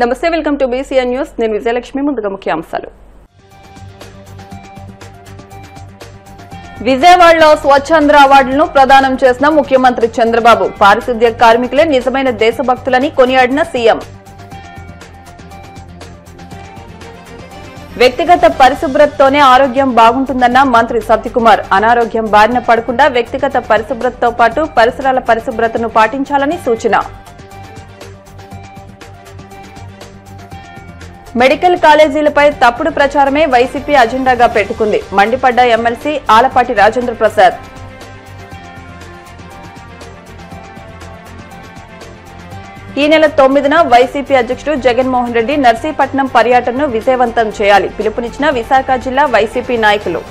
నమస్తే, welcome to BCN news. నేను విజయలక్ష్మి. ముందుగా ముఖ్యాంశాలు. విజయవాడలో స్వచ్ఛంద్ర అవార్డులను ప్రదానం చేసిన ముఖ్యమంత్రి చంద్రబాబు. పారిశుద్ధ్య కార్మికులే నిజమైన దేశభక్తులని కొనియాడిన సీఎం. వ్యక్తిగత పరిశుభ్రతతోనే ఆరోగ్యం బాగుంటుందన్న మంత్రి సత్యకుమార్. అనారోగ్యం బారిన పడకుండా వ్యక్తిగత పరిశుభ్రతతో పాటు పరిసరాల పరిశుభ్రతను పాటించాలని సూచన. మెడికల్ కాలేజీలపై తప్పుడు ప్రచారమే వైసీపీ అజెండాగా పెట్టుకుంది. మండిపడ్డ ఎమ్మెల్సీ ఆలపాటి రాజేంద్ర ప్రసాద్. ఈ నెల 9న వైసీపీ అధ్యక్షుడు జగన్మోహన్ రెడ్డి నర్సీపట్నం పర్యటనను విజయవంతం చేయాలి పిలుపునిచ్చిన విశాఖ జిల్లా వైసీపీ నాయకులు.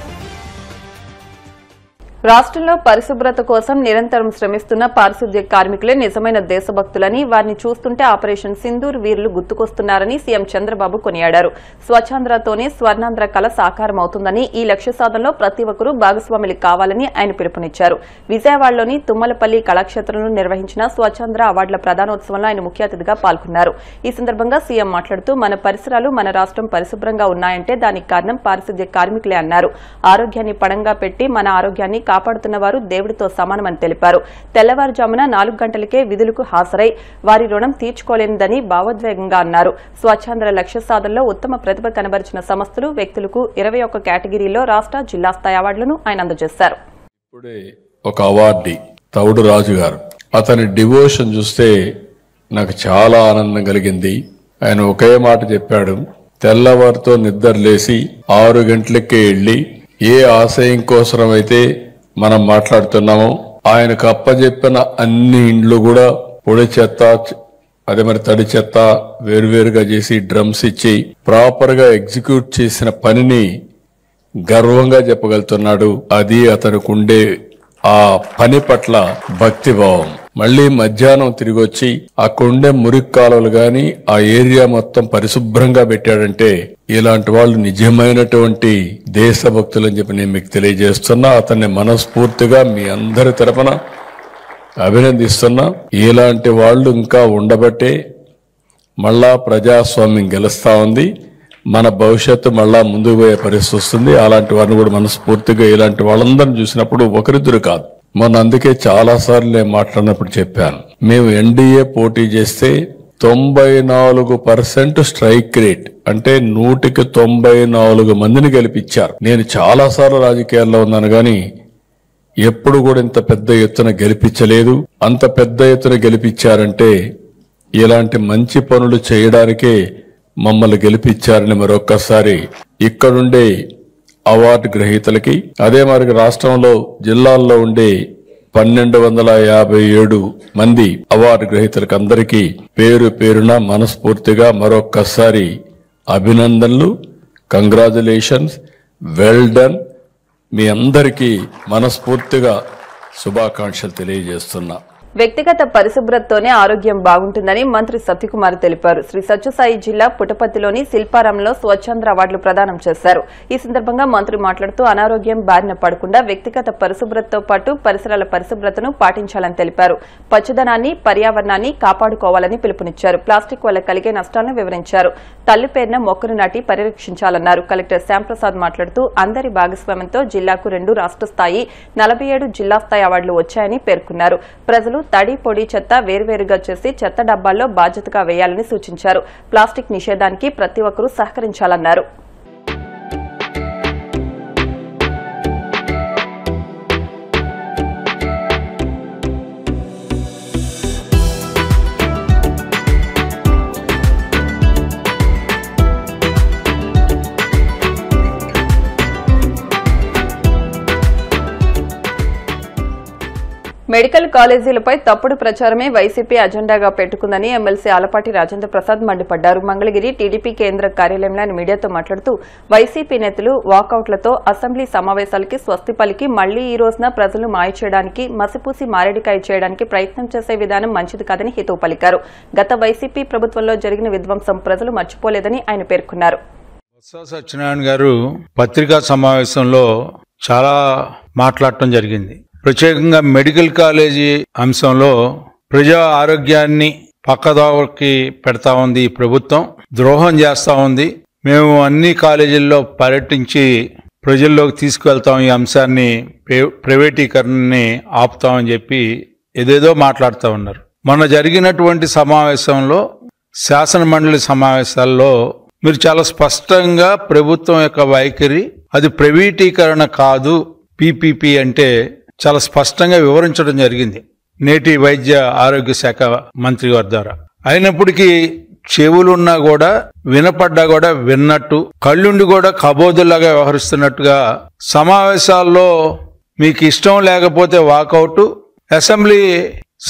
రాష్ట్రంలో పరిశుభ్రత కోసం నిరంతరం శ్రమిస్తున్న పారిశుద్ధ్య కార్మికులే నిజమైన దేశభక్తులని, వారిని చూస్తుంటే ఆపరేషన్ సింధూర్ వీరులు గుర్తుకొస్తున్నారని సీఎం చంద్రబాబు కొనియాడారు. స్వచ్ఛాంధ్రతోనే స్వర్ణాంధ్ర కళ సాకారమవుతుందని, ఈ లక్ష్య సాధనలో ప్రతి ఒక్కరూ భాగస్వాములు కావాలని ఆయన పిలుపునిచ్చారు. విజయవాడలోని తుమ్మలపల్లి కళాక్షేత్రంలో నిర్వహించిన స్వచ్ఛాంధ్ర అవార్డుల ప్రదానోత్సవంలో ఆయన ముఖ్య అతిథిగా పాల్గొన్నారు. ఈ సందర్భంగా సీఎం మాట్లాడుతూ, మన పరిసరాలు, మన రాష్ట్రం పరిశుభ్రంగా ఉన్నాయంటే దానికి కారణం పారిశుద్ధ్య కార్మికులే అన్నారు. ఆరోగ్యాన్ని పణంగా పెట్టి మన ఆరోగ్యాన్ని కాపాడుతున్న వారు దేవుడితో సమానమని తెలిపారు. తెల్లవారుజామున 4 గంటలకే విధులకు హాజరై వారి రుణం తీర్చుకోలేనిదని భావోద్వేగంగా అన్నారు. స్వచ్ఛాంధ్ర లక్ష్య సాధనలో ఉత్తమ ప్రతిభ కనబరిచిన సంస్థలు, వ్యక్తులకు 21 కేటగిరీలో రాష్ట్ర, జిల్లా స్థాయి అవార్డులను ఆయన అందజేశారు. ఇప్పుడే ఒక అవార్డీ తౌడు రాజు గారు, అతని డివోషన్ చూస్తే నాకు చాలా ఆనందం కలిగింది. ఆయన ఒకే మాట చెప్పాడు, తెల్లవారితో నిద్రలేసి 6 గంటలకే వెళ్లి ఏ ఆశయం కోసమైతే మనం మాట్లాడుతున్నామో ఆయనకు అప్పజెప్పిన అన్ని ఇండ్లు కూడా పొడి చెత్త, అదే మరి తడి చెత్త వేరువేరుగా చేసి డ్రమ్స్ ఇచ్చి ప్రాపర్ గా ఎగ్జిక్యూట్ చేసిన పనిని గర్వంగా చెప్పగలుగుతున్నాడు. అది అతనికి ఉండే ఆ పని పట్ల భక్తిభావం. మళ్లీ మధ్యాహ్నం తిరిగి వచ్చి అక్కడుండే మురికి కాలువలు గాని ఆ ఏరియా మొత్తం పరిశుభ్రంగా పెట్టాడంటే ఇలాంటి వాళ్ళు నిజమైనటువంటి దేశభక్తులు అని చెప్పి నేను మీకు తెలియజేస్తున్నా. అతన్ని మనస్ఫూర్తిగా మీ అందరి తరపున అభినందిస్తున్నా. ఇలాంటి వాళ్ళు ఇంకా ఉండబట్టే మళ్ళా ప్రజాస్వామ్యం గెలుస్తా ఉంది, మన భవిష్యత్తు మళ్ళా ముందుకు పోయే పరిస్థితి వస్తుంది. అలాంటి వారిని కూడా మనస్ఫూర్తిగా ఇలాంటి వాళ్ళందరినీ చూసినప్పుడు ఒకరిద్దరు కాదు, మొన్న అందుకే చాలా సార్లు నేను మాట్లాడినప్పుడు చెప్పాను, మేము ఎన్డీఏ పోటీ చేస్తే 94% స్ట్రైక్ రేట్, అంటే 100కి 94 మందిని గెలిపించారు. నేను చాలా సార్లు రాజకీయాల్లో ఉన్నాను గాని ఎప్పుడు కూడా ఇంత పెద్ద ఎత్తున గెలిపించలేదు. అంత పెద్ద ఎత్తున గెలిపించారంటే ఇలాంటి మంచి పనులు చేయడానికే మమ్మల్ని గెలిపించారని మరొక్కసారి ఇక్కడుండే అవార్డు గ్రహీతలకి, అదే మరి రాష్ట్రంలో జిల్లాల్లో ఉండే 1257 మంది అవార్డు గ్రహీతలకు అందరికీ పేరు పేరున మనస్ఫూర్తిగా మరొక్కసారి అభినందనలు, కంగ్రాచులేషన్స్, వెల్ డన్. మీ అందరికీ మనస్ఫూర్తిగా శుభాకాంక్షలు తెలియజేస్తున్నా. వ్యక్తిగత పరిశుభ్రతతోనే ఆరోగ్యం బాగుంటుందని మంత్రి సత్యకుమార్ తెలిపారు. శ్రీ సత్యసాయి జిల్లా పుట్టపర్తిలోని శిల్పారాంలో స్వచ్ఛంద్ర అవార్డులు ప్రదానం చేశారు. ఈ సందర్భంగా మంత్రి మాట్లాడుతూ, అనారోగ్యం బారిన పడకుండా వ్యక్తిగత పరిశుభ్రతతో పాటు పరిసరాల పరిశుభ్రతను పాటించాలని తెలిపారు. పచ్చదనాన్ని, పర్యావరణాన్ని కాపాడుకోవాలని పిలుపునిచ్చారు. ప్లాస్టిక్ వల్ల కలిగే నష్టాలను వివరించారు. తల్లి పేరున మొక్కను నాటి పరిరక్షించాలన్నారు. కలెక్టర్ శ్యాంప్రసాద్ మాట్లాడుతూ, అందరి భాగస్వామ్యంతో జిల్లాకు 2 రాష్ట్ర స్థాయి, 47 జిల్లా స్థాయి అవార్డులు వచ్చాయని పేర్కొన్నారు. ప్రజలు తడి, పొడి చెత్త వేర్వేరుగా చేసి చెత్త డబ్బాల్లో బాధ్యతగా వేయాలని సూచించారు. ప్లాస్టిక్ నిషేధానికి ప్రతి ఒక్కరూ సహకరించాలన్నారు. మెడికల్ కాలేజీలపై తప్పుడు ప్రచారమే వైసీపీ అజెండాగా పెట్టుకుందని ఎమ్మెల్సీ ఆలపాటి రాజేంద్ర ప్రసాద్ మండిపడ్డారు. మంగళగిరి టీడీపీ కేంద్ర కార్యాలయంలో ఆయన మీడియాతో మాట్లాడుతూ, వైసీపీ నేతలు వాకౌట్లతో అసెంబ్లీ సమావేశాలకి స్వస్తి పలికి మళ్లీ ఈ రోజున ప్రజలు మాయ చేయడానికి, మసిపూసి మారేడికాయ చేయడానికి ప్రయత్నం చేసే విధానం మంచిది కాదని హితవు పలికారు. గత వైసీపీ ప్రభుత్వంలో జరిగిన విధ్వంసం ప్రజలు మర్చిపోలేదని ఆయన పేర్కొన్నారు. సత్యనారాయణ గారు పత్రికా సమావేశంలో చాలా మాట్లాడటం జరిగింది. ప్రత్యేకంగా మెడికల్ కాలేజీ అంశంలో ప్రజా ఆరోగ్యాన్ని పక్కదారికి పెడతా ఉంది ఈ ప్రభుత్వం, ద్రోహం చేస్తూ ఉంది. మేము అన్ని కాలేజీల్లో పర్యటించి ప్రజల్లోకి తీసుకువెళ్తాం, ఈ అంశాన్ని ప్రైవేటీకరణని ఆపుతామని చెప్పి ఏదేదో మాట్లాడుతూ ఉన్నారు. మొన్న జరిగినటువంటి సమావేశంలో, శాసన మండలి సమావేశాల్లో మీరు చాలా స్పష్టంగా ప్రభుత్వం యొక్క వైఖరి అది ప్రైవేటీకరణ కాదు, పీపీపీ అంటే చాలా స్పష్టంగా వివరించడం జరిగింది నేటి వైద్య ఆరోగ్య శాఖ మంత్రి గారి ద్వారా. అయినప్పటికీ చెవులున్నా కూడా, వినపడ్డా కూడా విన్నట్టు, కళ్ళుండి కూడా కబోదుల్లాగా వ్యవహరిస్తున్నట్టుగా సమావేశాల్లో మీకు ఇష్టం లేకపోతే వాకౌట్, అసెంబ్లీ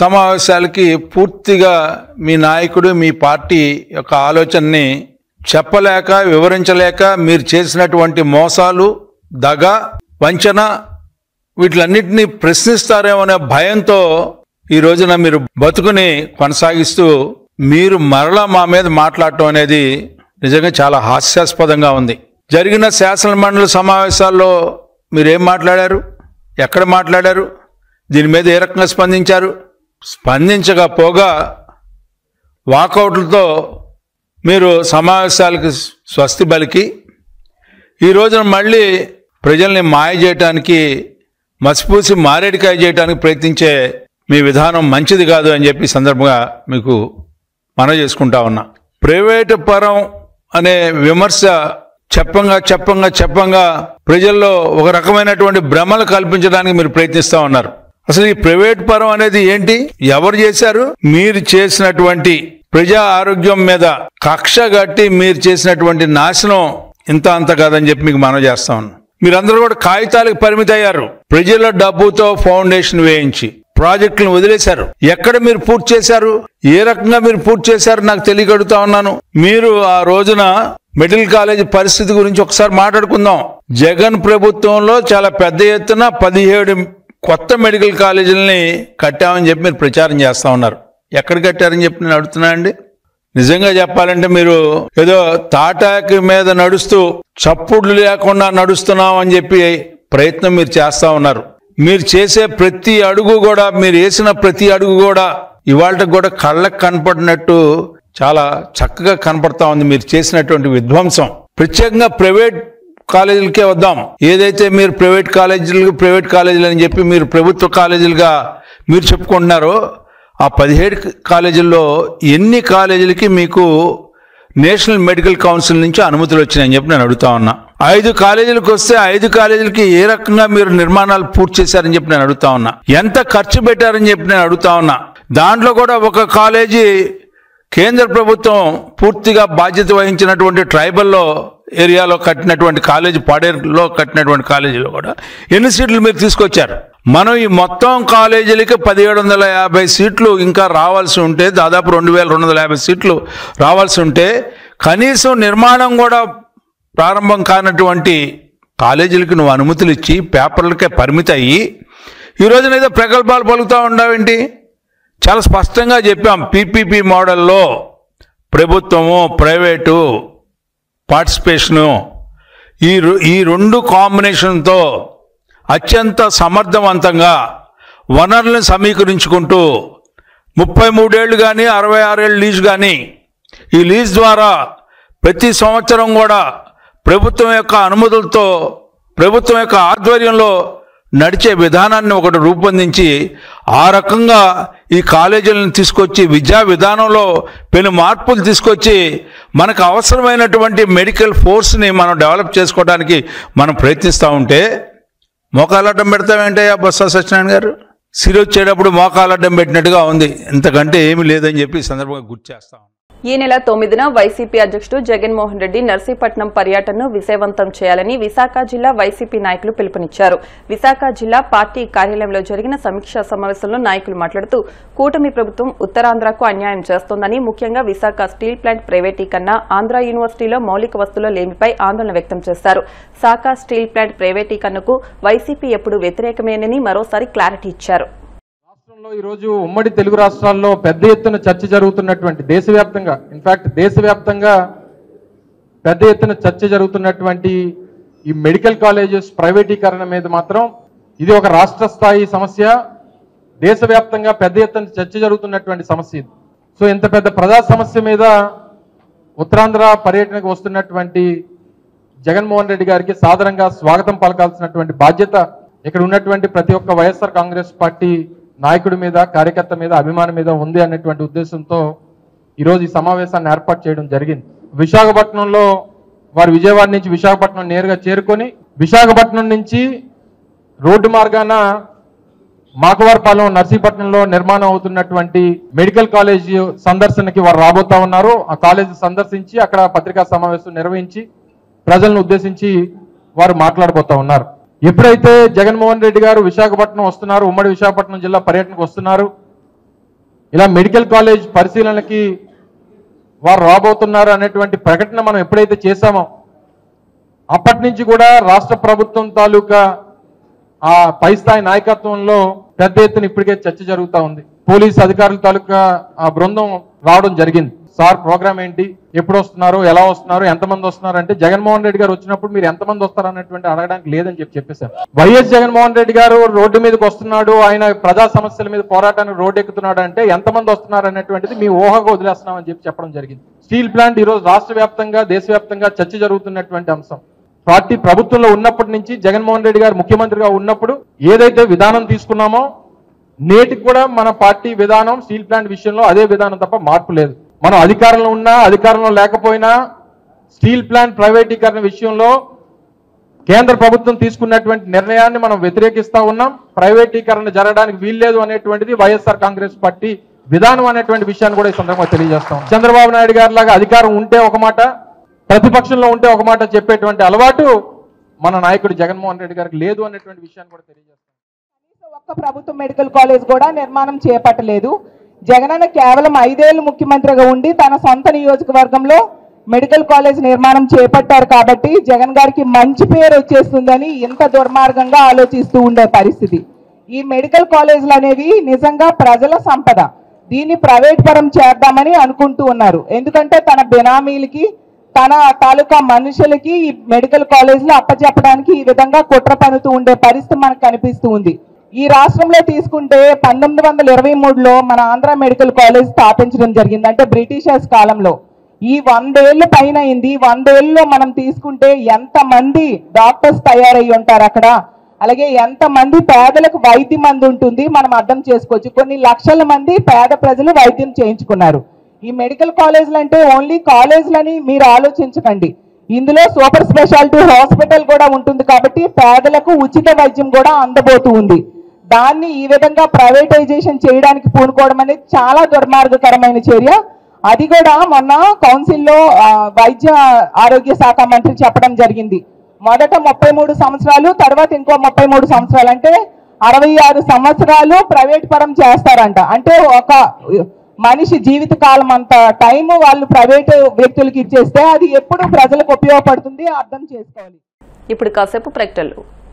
సమావేశాలకి పూర్తిగా మీ నాయకుడు, మీ పార్టీ యొక్క ఆలోచనని చెప్పలేక, వివరించలేక మీరు చేసినటువంటి మోసాలు, దగ, వంచన వీటిలన్నింటినీ ప్రశ్నిస్తారేమో అనే భయంతో ఈ రోజున మీరు బతుకుని కొనసాగిస్తూ మీరు మరలా మా మీద మాట్లాడటం అనేది నిజంగా చాలా హాస్యాస్పదంగా ఉంది. జరిగిన శాసన మండలి సమావేశాల్లో మీరేం మాట్లాడారు, ఎక్కడ మాట్లాడారు, దీని మీద ఏ రకంగా స్పందించారు? స్పందించకపోగా వాకౌట్లతో మీరు సమావేశాలకు స్వస్తి పలికి ఈ రోజున మళ్ళీ ప్రజల్ని మాయ చేయటానికి, మసిపూసి మారేడికాయ చేయడానికి ప్రయత్నించే మీ విధానం మంచిది కాదు అని చెప్పి సందర్భంగా మీకు మనవి చేసుకుంటా ఉన్నా. ప్రైవేటు పరం అనే విమర్శ చెప్పంగా ప్రజల్లో ఒక రకమైనటువంటి భ్రమలు కల్పించడానికి మీరు ప్రయత్నిస్తా ఉన్నారు. అసలు ఈ ప్రైవేట్ పరం అనేది ఏంటి, ఎవరు చేశారు? మీరు చేసినటువంటి ప్రజా ఆరోగ్యం మీద కక్ష కట్టి మీరు చేసినటువంటి నాశనం ఇంత అంత కాదని చెప్పి మీకు మనవి చేస్తా ఉన్నాను. మీరందరూ కూడా కాగితాలకు పరిమితి అయ్యారు. ప్రజల డబ్బుతో ఫౌండేషన్ వేయించి ప్రాజెక్టులను వదిలేశారు. ఎక్కడ మీరు పూర్తి చేశారు, ఏ రకంగా మీరు పూర్తి చేశారు నాకు తెలియగడుగుతా ఉన్నాను. మీరు ఆ రోజున మెడికల్ కాలేజ్ పరిస్థితి గురించి ఒకసారి మాట్లాడుకుందాం. జగన్ ప్రభుత్వంలో చాలా పెద్ద ఎత్తున 17 కొత్త మెడికల్ కాలేజీలని కట్టామని చెప్పి మీరు ప్రచారం చేస్తా ఉన్నారు. ఎక్కడ కట్టారని చెప్పి నేను అడుగుతున్నా అండి. నిజంగా చెప్పాలంటే మీరు ఏదో తాటాకి మీద నడుస్తూ చప్పుళ్ళు లేకుండా నడుస్తున్నాం అని చెప్పి ప్రయత్నం మీరు చేస్తా ఉన్నారు. మీరు చేసే ప్రతి అడుగు కూడా, మీరు వేసిన ప్రతి అడుగు కూడా ఇవాళకి కూడా కళ్ళకు కనపడినట్టు చాలా చక్కగా కనపడతా ఉంది మీరు చేసినటువంటి విధ్వంసం. ప్రత్యేకంగా ప్రైవేట్ కాలేజీలకే వద్దాం. ఏదైతే మీరు ప్రైవేట్ కాలేజీలు అని చెప్పి మీరు ప్రభుత్వ కాలేజీలుగా మీరు చెప్పుకుంటున్నారో ఆ 17 కాలేజీల్లో ఎన్ని కాలేజీలకి మీకు నేషనల్ మెడికల్ కౌన్సిల్ నుంచి అనుమతులు వచ్చినాయని చెప్పి నేను అడుగుతా ఉన్నా. 5 కాలేజీలకు వస్తే 5 కాలేజీలకి ఏ రకంగా మీరు నిర్మాణాలు పూర్తి చేశారని చెప్పి నేను అడుగుతా ఉన్నా. ఎంత ఖర్చు పెట్టారని చెప్పి నేను అడుగుతా ఉన్నా. దాంట్లో కూడా ఒక కాలేజీ కేంద్ర ప్రభుత్వం పూర్తిగా బాధ్యత వహించినటువంటి ట్రైబల్లో ఏరియాలో కట్టినటువంటి కాలేజీ, పాడేరులో కట్టినటువంటి కాలేజీలో కూడా ఎన్ని సీట్లు మీరు తీసుకొచ్చారు? మనం ఈ మొత్తం కాలేజీలకి 1750 సీట్లు ఇంకా రావాల్సి ఉంటే, దాదాపు 2250 సీట్లు రావాల్సి ఉంటే, కనీసం నిర్మాణం కూడా ప్రారంభం కానటువంటి కాలేజీలకి నువ్వు అనుమతులు ఇచ్చి పేపర్లకే పరిమితి అయ్యి ఈ రోజున ఏదో ప్రగల్భాలు పలుకుతూ ఉండవేంటి? చాలా స్పష్టంగా చెప్పాం. పీపీపీ మోడల్లో ప్రభుత్వము, ప్రైవేటు పార్టిసిపేషను ఈ రెండు కాంబినేషన్తో అత్యంత సమర్థవంతంగా వనరులను సమీకరించుకుంటూ 33 ఏళ్ళు కానీ 66 ఏళ్ళు లీజు కానీ, ఈ లీజ్ ద్వారా ప్రతి సంవత్సరం కూడా ప్రభుత్వం యొక్క అనుమతులతో, ప్రభుత్వం యొక్క ఆధ్వర్యంలో నడిచే విధానాన్ని ఒకటి రూపొందించి ఆ రకంగా ఈ కాలేజీలను తీసుకొచ్చి విద్యా విధానంలో పెను మార్పులు తీసుకొచ్చి మనకు అవసరమైనటువంటి మెడికల్ ఫోర్స్ని మనం డెవలప్ చేసుకోవడానికి మనం ప్రయత్నిస్తూ ఉంటే మోకాలడ్డం పెడతామేంటయ్యా బొత్స సత్యనారాయణ గారు? సిరి వచ్చేటప్పుడు మోకాలడ్డం పెట్టినట్టుగా ఉంది, ఇంతకంటే ఏమీ లేదని చెప్పి ఈ సందర్భంగా గుర్తు చేస్తాం. ఈ నెల 9న వైసీపీ అధ్యక్షుడు జగన్మోహన్ రెడ్డి నర్సీపట్నం పర్యటనను విజయవంతం చేయాలని విశాఖ జిల్లా వైసీపీ నాయకులు పిలుపునిచ్చారు. విశాఖ జిల్లా పార్టీ కార్యాలయంలో జరిగిన సమీక్షా సమావేశంలో నాయకులు మాట్లాడుతూ కూటమి ప్రభుత్వం ఉత్తరాంధ్రకు అన్యాయం చేస్తోందని, ముఖ్యంగా విశాఖ స్టీల్ ప్లాంట్ ప్రైవేటీకరణ, ఆంధ్ర యూనివర్సిటీలో మౌలిక వస్తువుల లేమిపై ఆందోళన వ్యక్తం చేశారు. శాఖ స్టీల్ ప్లాంట్ ప్రైవేటీకరణకు వైసీపీ ఎప్పుడు వ్యతిరేకమేనని మరోసారి క్లారిటీ ఇచ్చారు. ఈరోజు ఉమ్మడి తెలుగు రాష్ట్రాల్లో పెద్ద ఎత్తున చర్చ జరుగుతున్నటువంటి, దేశవ్యాప్తంగా ఇన్ఫాక్ట్ దేశవ్యాప్తంగా పెద్ద ఎత్తున చర్చ జరుగుతున్నటువంటి ఈ మెడికల్ కాలేజెస్ ప్రైవేటీకరణ మీద మాత్రం ఇది ఒక రాష్ట్ర స్థాయి సమస్య, దేశవ్యాప్తంగా పెద్ద ఎత్తున చర్చ జరుగుతున్నటువంటి సమస్య ఇది. సో ఇంత పెద్ద ప్రజా సమస్య మీద ఉత్తరాంధ్ర పర్యటనకు వస్తున్నటువంటి జగన్మోహన్ రెడ్డి గారికి సాదరంగా స్వాగతం పలకాల్సినటువంటి బాధ్యత ఇక్కడ ఉన్నటువంటి ప్రతి ఒక్క వైఎస్ఆర్ కాంగ్రెస్ పార్టీ నాయకుడి మీద, కార్యకర్త మీద, అభిమాని మీద ఉంది అనేటువంటి ఉద్దేశంతో ఈరోజు ఈ సమావేశాన్ని ఏర్పాటు చేయడం జరిగింది. విశాఖపట్నంలో వారు విజయవాడ నుంచి విశాఖపట్నం నేరుగా చేరుకొని విశాఖపట్నం నుంచి రోడ్డు మార్గాన మాకవారపాలెం, నర్సీపట్నంలో నిర్మాణం అవుతున్నటువంటి మెడికల్ కాలేజ్ సందర్శనకి వారు రాబోతా ఉన్నారు. ఆ కాలేజ్ సందర్శించి అక్కడ పత్రికా సమావేశం నిర్వహించి ప్రజలను ఉద్దేశించి వారు మాట్లాడబోతా ఉన్నారు. ఎప్పుడైతే జగన్మోహన్ రెడ్డి గారు విశాఖపట్నం వస్తున్నారు, ఉమ్మడి విశాఖపట్నం జిల్లా పర్యటనకు వస్తున్నారు, ఇలా మెడికల్ కాలేజ్ పరిశీలనకి వారు రాబోతున్నారు అనేటువంటి ప్రకటన మనం ఎప్పుడైతే చేశామో అప్పటి నుంచి కూడా రాష్ట్ర ప్రభుత్వం తాలూకా ఆ పై స్థాయి నాయకత్వంలో పెద్ద ఎత్తున ఇప్పటికే చర్చ జరుగుతూ ఉంది. పోలీస్ అధికారుల తాలూకా ఆ బృందం రావడం జరిగింది. సార్ ప్రోగ్రామ్ ఏంటి, ఎప్పుడు వస్తున్నారు, ఎలా వస్తున్నారు, ఎంతమంది వస్తున్నారు అంటే జగన్మోహన్ రెడ్డి గారు వచ్చినప్పుడు మీరు ఎంతమంది వస్తారు అన్నటువంటి అడగడానికి లేదని చెప్పేశారు. వైఎస్ జగన్మోహన్ రెడ్డి గారు రోడ్డు మీదకి వస్తున్నాడు, ఆయన ప్రజా సమస్యల మీద పోరాటానికి రోడ్డు ఎక్కుతున్నాడు అంటే ఎంతమంది వస్తున్నారు అనేటువంటిది మీ ఊహగా వదిలేస్తున్నామని చెప్పడం జరిగింది. స్టీల్ ప్లాంట్ ఈ రోజు రాష్ట్ర వ్యాప్తంగా, దేశవ్యాప్తంగా చర్చ జరుగుతున్నటువంటి అంశం. పార్టీ ప్రభుత్వంలో ఉన్నప్పటి నుంచి జగన్మోహన్ రెడ్డి గారు ముఖ్యమంత్రిగా ఉన్నప్పుడు ఏదైతే విధానం తీసుకున్నామో నేటికి కూడా మన పార్టీ విధానం స్టీల్ ప్లాంట్ విషయంలో అదే విధానం తప్ప మార్పు లేదు. మనం అధికారంలో ఉన్నా, అధికారంలో లేకపోయినా స్టీల్ ప్లాంట్ ప్రైవేటీకరణ విషయంలో కేంద్ర ప్రభుత్వం తీసుకున్నటువంటి నిర్ణయాన్ని మనం వ్యతిరేకిస్తా ఉన్నాం. ప్రైవేటీకరణ జరగడానికి వీల్లేదు అనేటువంటిది వైఎస్ఆర్ కాంగ్రెస్ పార్టీ విధానం అనేటువంటి విషయాన్ని కూడా ఈ సందర్భంగా తెలియజేస్తాం. చంద్రబాబు నాయుడు గారి లాగా అధికారం ఉంటే ఒక మాట, ప్రతిపక్షంలో ఉంటే ఒక మాట చెప్పేటువంటి అలవాటు మన నాయకుడు జగన్మోహన్ రెడ్డి గారికి లేదు అనేటువంటి విషయాన్ని కూడా తెలియజేస్తాం. ఒక్క ప్రభుత్వ మెడికల్ కాలేజ్ కూడా నిర్మాణం చేపట్టలేదు. జగనన్న కేవలం 5 ఏళ్లు ముఖ్యమంత్రిగా ఉండి తన సొంత నియోజకవర్గంలో మెడికల్ కాలేజ్ నిర్మాణం చేపట్టారు కాబట్టి జగన్ గారికి మంచి పేరు వచ్చేస్తుందని ఇంత దుర్మార్గంగా ఆలోచిస్తూ ఉండే పరిస్థితి. ఈ మెడికల్ కాలేజీలు అనేవి నిజంగా ప్రజల సంపద. దీన్ని ప్రైవేట్ పరం చేద్దామని అనుకుంటూ ఉన్నారు. ఎందుకంటే తన బెనామీలకి, తన తాలూకా మనుషులకి ఈ మెడికల్ కాలేజీలు అప్పచెప్పడానికి ఈ విధంగా కుట్ర పన్నుతూ ఉండే పరిస్థితి మనకు కనిపిస్తూ ఉంది. ఈ రాష్ట్రంలో తీసుకుంటే 1923లో మన ఆంధ్ర మెడికల్ కాలేజ్ స్థాపించడం జరిగింది. అంటే బ్రిటిషర్స్ కాలంలో. ఈ 100 ఏళ్ళు పైన అయింది. 100 ఏళ్ళలో మనం తీసుకుంటే ఎంతమంది డాక్టర్స్ తయారై ఉంటారు అక్కడ, అలాగే ఎంతమంది పేదలకు వైద్యం అంది ఉంటుంది మనం అర్థం చేసుకోవచ్చు. కొన్ని లక్షల మంది పేద ప్రజలు వైద్యం చేయించుకున్నారు. ఈ మెడికల్ కాలేజీలు అంటే ఓన్లీ కాలేజీలని మీరు ఆలోచించకండి. ఇందులో సూపర్ స్పెషాలిటీ హాస్పిటల్ కూడా ఉంటుంది కాబట్టి పేదలకు ఉచిత వైద్యం కూడా అందబోతూ ఉంది. దాన్ని ఈ విధంగా ప్రైవేటైజేషన్ చేయడానికి పూనుకోవడం అనేది చాలా దుర్మార్గకరమైన చర్య. అది కూడా మొన్న కౌన్సిల్లో వైద్య ఆరోగ్య శాఖ మంత్రి చెప్పడం జరిగింది. మొదట 33 సంవత్సరాలు, తర్వాత ఇంకో 33 సంవత్సరాలు, అంటే 66 సంవత్సరాలు ప్రైవేట్ పరం చేస్తారంట. అంటే ఒక మనిషి జీవిత కాలం అంత టైం వాళ్ళు ప్రైవేట్ వ్యక్తులకు ఇచ్చేస్తే అది ఎప్పుడు ప్రజలకు ఉపయోగపడుతుంది అర్థం చేసుకోవాలి. ఇప్పుడు కాసేపు ప్రకటనలు.